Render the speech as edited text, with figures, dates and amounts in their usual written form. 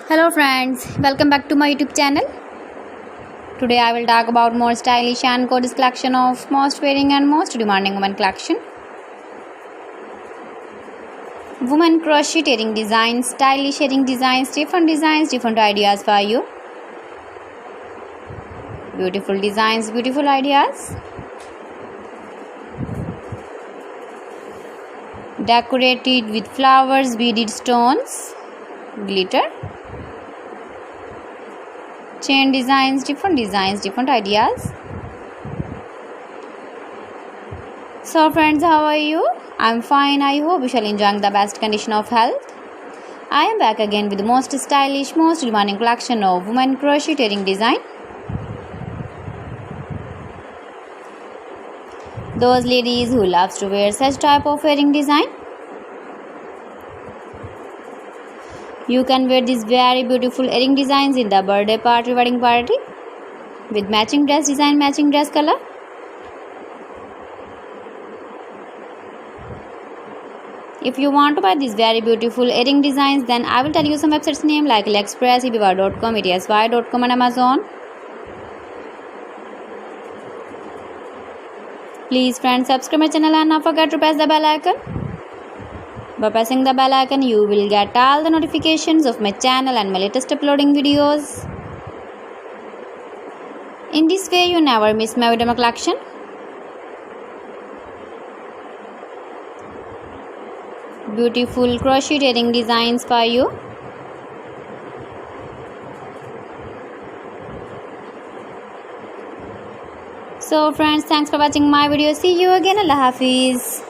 Hello friends, welcome back to my YouTube channel. Today I will talk about more stylish and gorgeous collection of most wearing and most demanding women collection. Women crocheting designs, stylish shading designs, different ideas for you. Beautiful designs, beautiful ideas. Decorated with flowers, beaded stones, glitter. Chain designs, different ideas. So friends, how are you? I'm fine. I hope you shall enjoy the best condition of health. I am back again with the most stylish, most demanding collection of women crocheting design. Those ladies who loves to wear such type of wearing design. You can wear these very beautiful earring designs in the birthday party, wedding party with matching dress design, matching dress color. If you want to buy these very beautiful earring designs, then I will tell you some websites name like AliExpress, eBay.com, ETSY.com and Amazon. Please friends, subscribe my channel and not forget to press the bell icon. By pressing the bell icon, you will get all the notifications of my channel and my latest uploading videos. In this way, you never miss my video collection. Beautiful crocheting designs for you. So friends, thanks for watching my video. See you again. Allah Hafiz.